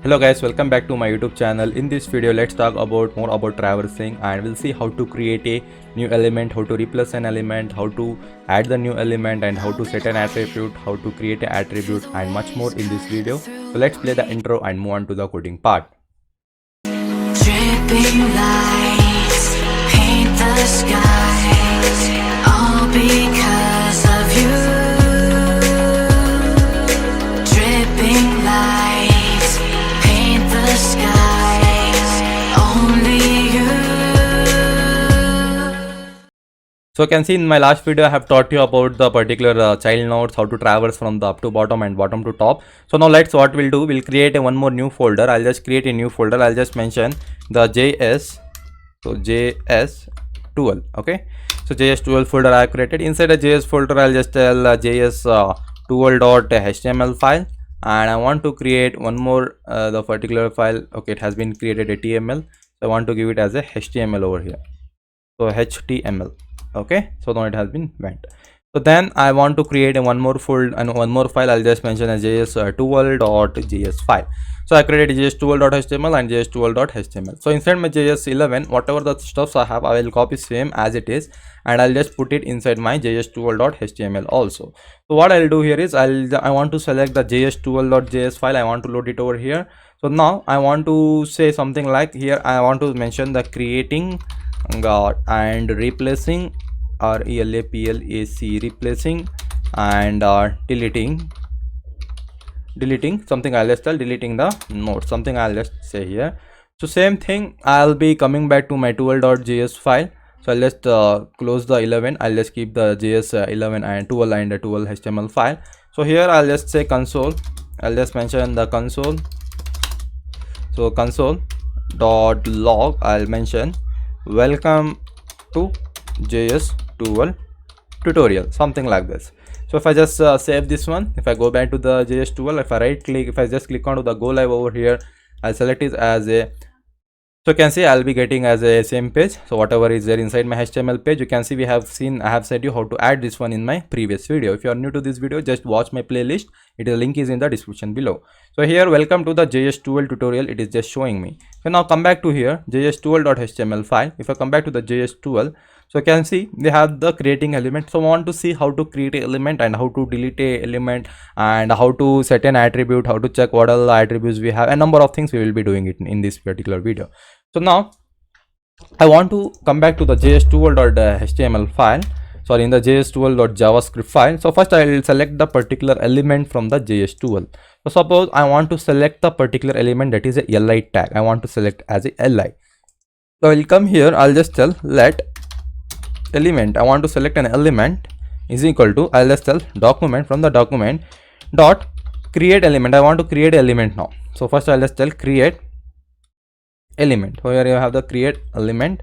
Hello guys, welcome back to my YouTube channel. In this video, let's talk about more about traversing, and we'll see how to create a new element, how to replace an element, how to add the new element, and how to set an attribute, how to create an attribute, and much more in this video. So let's play the intro and move on to the coding part. Dripping lights paint the skies, all because of you. Dripping lights paint the skies, only you. So you can see in my last video, I have taught you about the particular child nodes, how to traverse from the up to bottom and bottom to top. So now what we'll do, we'll create one more new folder. I'll just create a new folder. I'll just mention the JS, so JS12, okay. So JS12 folder I have created. Inside the JS folder, I'll just tell JS12.html file, and I want to create one more the particular file. Okay, it has been created a TML, so I want to give it as a HTML over here. So HTML, okay. So now it has been went. So then I want to create a one more folder and one more file. I'll just mention as JS12.js file. So I created JS12.html and JS12.html. So inside my JS11, whatever the stuffs I have, I will copy same as it is, and I'll just put it inside my JS12.html also. So what I'll do here is I want to select the JS12.js file. I want to load it over here. So now I want to say something like here. I want to mention the creating and replacing, RELAPLAC, replacing and deleting something. I'll just tell deleting the node, something I'll just say here. So same thing, I'll be coming back to my 12.js file. So I'll just close the 11. I'll just keep the JS11 and 12 and the 12 HTML file. So here I'll just say console. I'll just mention the console. So console.log, I'll mention welcome to JS12 tutorial, something like this. So if I just save this one, if I go back to the JS12, if I right click, if I just click on to the go live over here, I'll select it as a, so you can see I'll be getting as a same page. So whatever is there inside my HTML page, you can see I have said you how to add this one in my previous video. If you are new to this video, just watch my playlist. The link is in the description below. So here, welcome to the JS12 tutorial, it is just showing me. So now come back to here, JS12.html file. If I come back to the JS12, so you can see they have the creating element. So I want to see how to create an element and how to delete a element and how to set an attribute, how to check what are the attributes we have. A number of things we will be doing it in this particular video. So now I want to come back to the JS12.html file, sorry, in the JS12.javascript file. So first I will select the particular element from the JS12. So suppose I want to select the particular element, that is a li tag. I want to select as a li. So I will come here, I'll just tell let element, I want to select an element is equal to, I'll just tell document, from the document dot create element. I want to create element now. So first I'll just tell create element. Here you have the create element.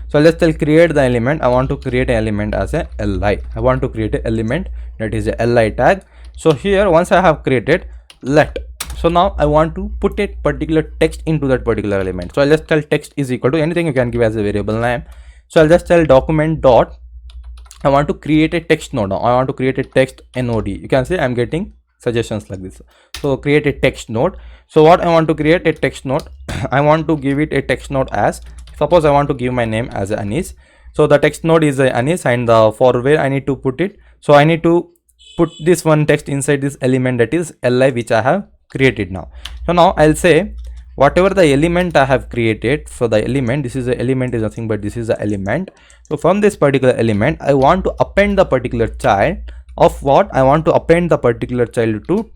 So I'll just tell create the element. I want to create an element as a li. I want to create an element that is a li tag. So here, once I have created let, so now I want to put a particular text into that particular element. So I'll just tell text is equal to anything you can give as a variable name. So I'll just tell document dot, I want to create a text node now. I want to create a text node. You can see I'm getting suggestions like this. So create a text node. So what I want to create a text node, I want to give it a text node as, suppose I want to give my name as Anis. So the text node is Anis, and for where I need to put it, so I need to put this one text inside this element, that is li, which I have created now. So now I'll say whatever the element I have created. So the element, this is the element, is nothing but this is the element. So from this particular element, I want to append the particular child of what I want to append the particular child to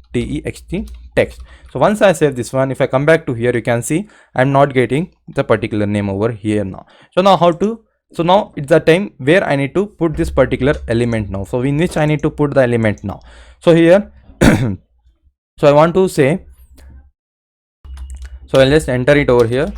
text. So once I save this one, if I come back to here, you can see I'm not getting the particular name over here now. So now how to, so now it's the time where I need to put this particular element now. So in which I need to put the element now. So here so I want to say, so I'll just enter it over here.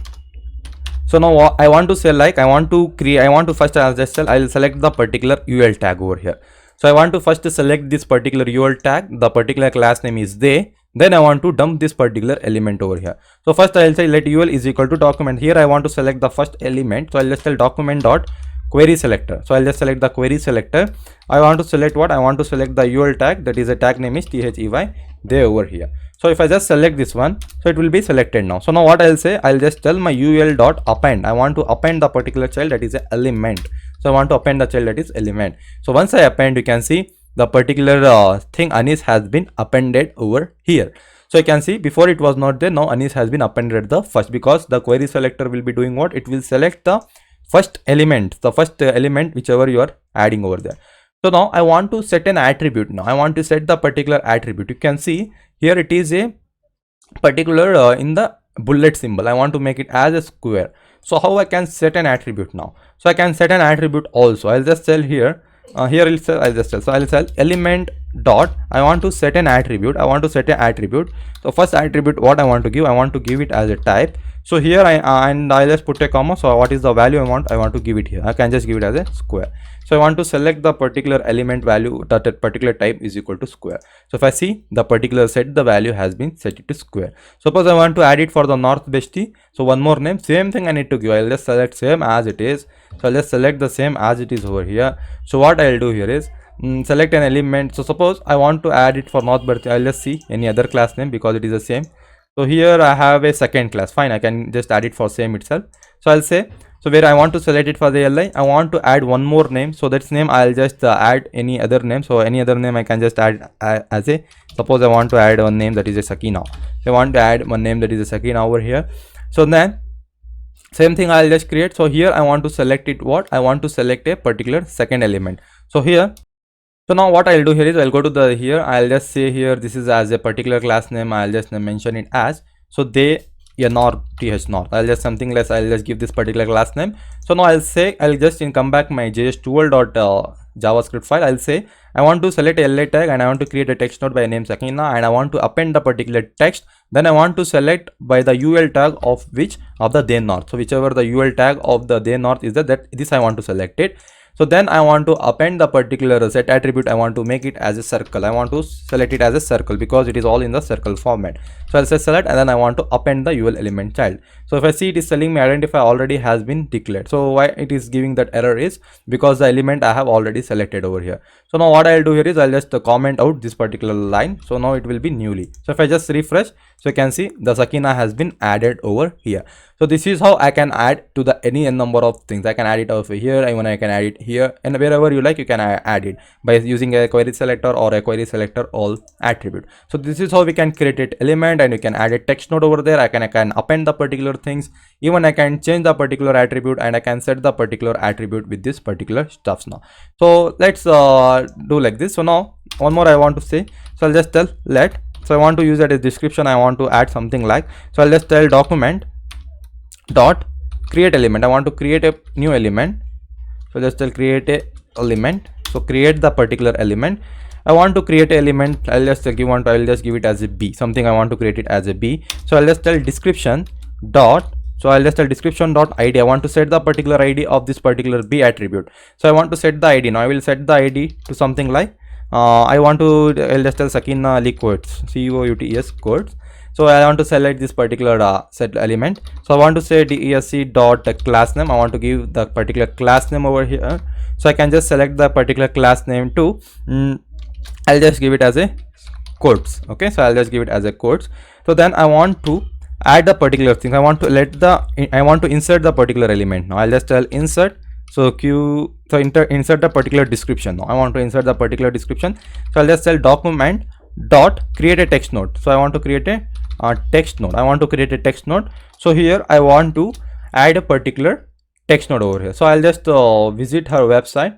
So now I want to say, like, I want to create, I want to first, I'll just tell, I'll select the particular UL tag over here. So I want to first select this particular UL tag, the particular class name is they, then I want to dump this particular element over here. So first I'll say let UL is equal to document. Here I want to select the first element, so I'll just tell document dot query selector. So I'll just select the query selector. I want to select what? I want to select the UL tag, that is a tag name is THEY, they over here. So if I just select this one, so it will be selected now. So now what I'll say, I'll just tell my ul dot append. I want to append the particular child that is an element. So I want to append the child that is element. So once I append, you can see the particular thing Anis has been appended over here. So you can see before it was not there, now Anis has been appended at the first, because the query selector will be doing what? It will select the first element, whichever you are adding over there. So now I want to set an attribute. Now I want to set the particular attribute. You can see here it is a particular in the bullet symbol. I want to make it as a square. So how I can set an attribute now? So I can set an attribute also. I'll just tell here. Here I'll just tell. So I'll tell element dot. I want to set an attribute. I want to set an attribute. So first attribute what I want to give? I want to give it as a type. So here I'll just put a comma. So what is the value I want? I want to give it here. I can just give it as a square. So I want to select the particular element value that particular type is equal to square. So if I see the particular set, the value has been set it to square. Suppose I want to add it for the North Bestie. So one more name, same thing I need to give. I'll just select same as it is. So I'll just select the same as it is over here. So what I'll do here is select an element. So suppose I want to add it for North Bertie. I'll just see any other class name because it is the same. So here I have a second class. Fine, I can just add it for same itself. So I'll say, so where I want to select it for the li, I want to add one more name. So that's name I'll just add any other name. So any other name I can just add as a, suppose I want to add one name that is a Sakina. So I want to add one name that is a Sakina over here. So then same thing I'll just create. So here I want to select it what? I want to select a particular second element. So here, so now what I'll do here is I'll go to the here. I'll just say here this is as a particular class name. I'll just mention it as, so they north th north. I'll just something less. I'll just give this particular class name. So now I'll say I'll just come back my js12.javascript file. I'll say I want to select a LA tag and I want to create a text node by name Sakina and I want to append the particular text. Then I want to select by the ul tag of which of the they north. So whichever the ul tag of the they north is that this I want to select it. So then I want to append the particular set attribute. I want to make it as a circle. I want to select it as a circle because it is all in the circle format. So I'll say select and then I want to append the ul element child. So if I see it is telling me identify already has been declared. So why it is giving that error is because the element I have already selected over here. So now what I'll do here is I'll just comment out this particular line. So now it will be newly. So if I just refresh, so you can see the Sakina has been added over here. So this is how I can add to the any number of things. I can add it over here, even I can add it here, and wherever you like you can add it by using a query selector or a query selector all attribute. So this is how we can create an element and you can add a text node over there. I can append the particular things, even I can change the particular attribute and I can set the particular attribute with this particular stuffs now. So let's do like this. So now one more I want to say. So I'll just tell let. So I want to use that as description. I want to add something like, so I'll just tell document dot create element. I want to create a new element. So just tell create a element. So create the particular element. I want to create an element. I'll just give it as a b, something I want to create it as a b. So I'll just tell description dot, so I'll just tell description dot id. I want to set the particular id of this particular b attribute. So I want to set the id. Now I will set the id to something like I'll just tell Sakina quotes, COUTES quotes. So I want to select this particular set element. So I want to say desc dot class name. I want to give the particular class name over here. So I can just select the particular class name to I'll just give it as a quotes. Okay, so I'll just give it as a quotes. So then I want to add the particular thing. I want to insert the particular element. Now I'll just tell insert. So insert the particular description. Now I want to insert the particular description. So I'll just tell document dot create a text node. So I want to create a text node. I want to create a text node. So here I want to add a particular text node over here. So I'll just visit her website.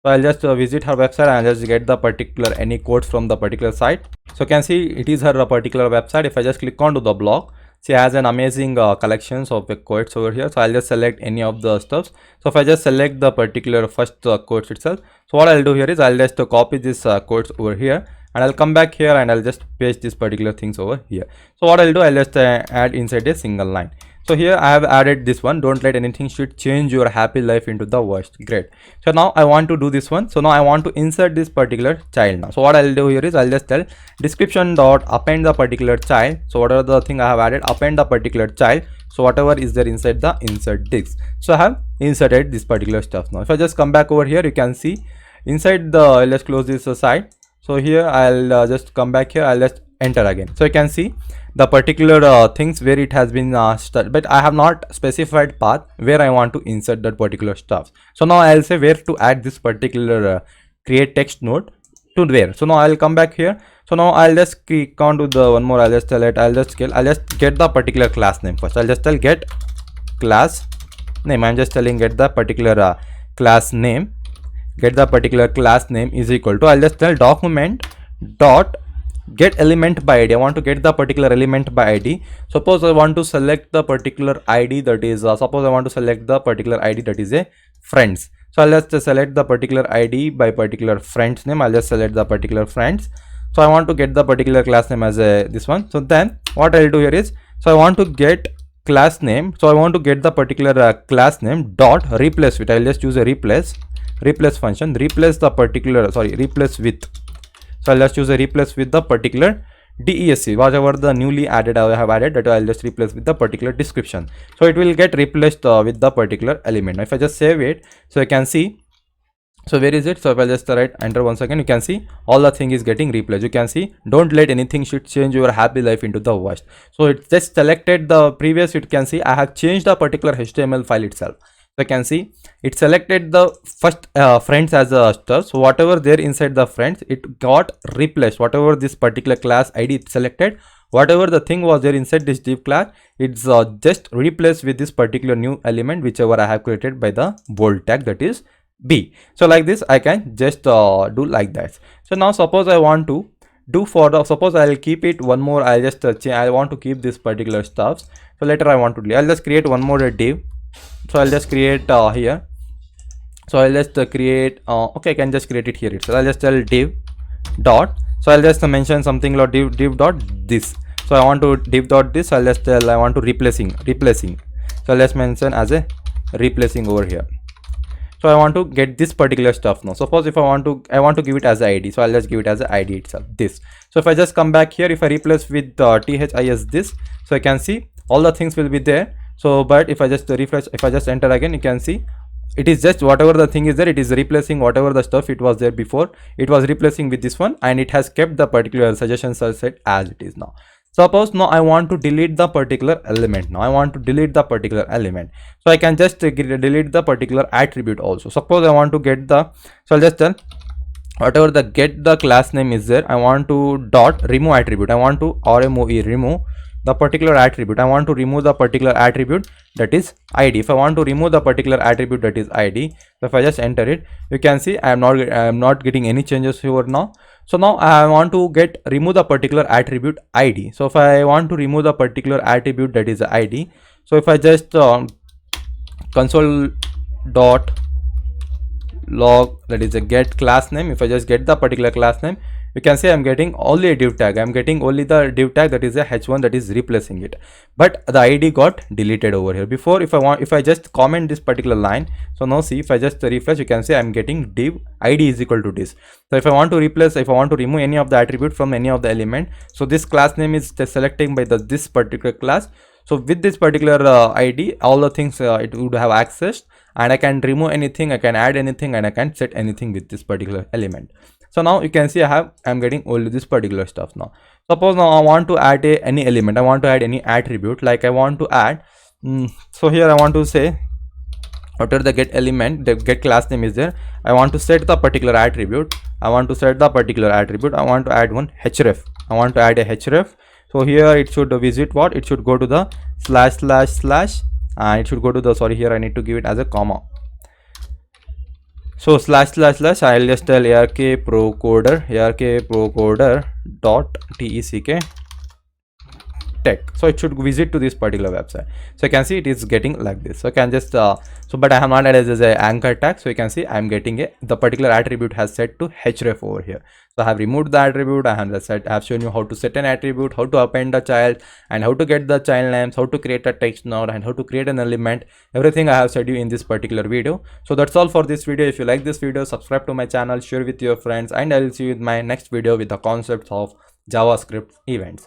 So I'll just visit her website and I'll just get the particular any quotes from the particular site. So you can see it is her particular website. If I just click onto the blog, she has an amazing collections of quotes over here. So I'll just select any of the stuffs. So if I just select the particular first quotes itself, so what I'll do here is I'll just copy this quotes over here and I'll come back here and I'll just paste these particular things over here. So what I'll do, I'll just add inside a single line. So here I have added this one, don't let anything should change your happy life into the worst. Great. So now I want to do this one. So now I want to insert this particular child now. So what I'll do here is I'll just tell description dot append the particular child. So whatever the thing I have added, append the particular child. So whatever is there inside the insert disk. So I have inserted this particular stuff now. If I just come back over here, you can see inside the, let's close this side. So here I'll just come back here. I'll just enter again. So you can see the particular things where it has been but I have not specified path where I want to insert that particular stuff. So now I'll say where to add this particular create text node to where. So now I'll come back here. So now I'll just click on to the one more. I'll just tell it, I'll just get the particular class name first. I'll just tell get class name. I'm just telling get the particular class name. Get the particular class name is equal to, I'll just tell document dot get element by id. I want to get the particular element by id. Suppose I want to select the particular id that is suppose I want to select the particular id that is a friends. So I'll just select the particular id by particular friends name. I'll just select the particular friends. So I want to get the particular class name as a this one. So then what I'll do here is, so I want to get class name. So I want to get the particular class name dot replace with, I'll just use a replace function, replace the particular replace with. So I'll just use a replace with the particular DESC, whatever the newly added I have added, that I'll just replace with the particular description. So it will get replaced with the particular element. If I just save it, so you can see, so where is it? So if I just write enter once again, you can see all the thing is getting replaced. You can see don't let anything should change your happy life into the worst. So it just selected the previous, you can see I have changed the particular HTML file itself. So you can see it selected the first friends as a stuff. So whatever there inside the friends, it got replaced. Whatever this particular class ID it selected, whatever the thing was there inside this div class, it's just replaced with this particular new element whichever I have created by the bold tag, that is B. So like this I can just do like that. So now suppose I want to do for the, suppose I'll keep it one more, I'll just I want to keep this particular stuff. So later I want to, I'll just create one more div. So I'll just create here. So I'll just create okay, I can just create it here. So I'll just tell div dot, so I'll just mention something like div dot this. So I want to div dot this, I'll just tell I want to replacing. So let's mention as a replacing over here. So I want to get this particular stuff now. Suppose if I want to give it as a ID. So I'll just give it as a ID itself, this. So if I just come back here, if I replace with THIS this, so I can see all the things will be there. So but if I just refresh, if I just enter again, you can see it is just whatever the thing is there, it is replacing whatever the stuff it was there before, it was replacing with this one, and it has kept the particular suggestion set as it is now. Suppose now I want to delete the particular element. Now I want to delete the particular element. So I can just delete the particular attribute also. Suppose I want to get the, so I'll just tell whatever the get the class name is there, I want to dot remove attribute. I want to remove the particular attribute. I want to remove the particular attribute that is ID. If I want to remove the particular attribute that is ID, so if I just enter it, you can see I am not getting any changes here now. So now I want to remove the particular attribute ID. So if I want to remove the particular attribute that is ID, so if I just console dot log, that is a get class name. If I just get the particular class name, you can see I'm getting only a div tag. I'm getting only the div tag that is a h1 that is replacing it, but the ID got deleted over here. Before, if I just comment this particular line, so now see if I just refresh, you can see I'm getting div ID is equal to this. So if I want to replace, if I want to remove any of the attribute from any of the element, so this class name is just selecting by this particular class. So with this particular ID, all the things it would have accessed, and I can remove anything, I can add anything, and I can set anything with this particular element. So now you can see I'm getting only this particular stuff now. Suppose now I want to add any element, I want to add any attribute, like I want to add so here I want to say after the get element, the get class name is there, I want to set the particular attribute. I want to set the particular attribute, I want to add one href. I want to add a href. So here it should visit what, it should go to the / and it should go to the, sorry, here I need to give it as a comma. So / I'll just tell arkprocoder dot teck tech. So it should visit to this particular website. So you can see it is getting like this. So I can just but I have not added as an anchor tag. So you can see I'm getting the particular attribute has set to href over here. So I have removed the attribute. I have shown you how to set an attribute, how to append a child, and how to get the child names, how to create a text node, and how to create an element. Everything I have said you in this particular video. So that's all for this video. If you like this video, subscribe to my channel, share with your friends, and I will see you in my next video with the concepts of JavaScript events.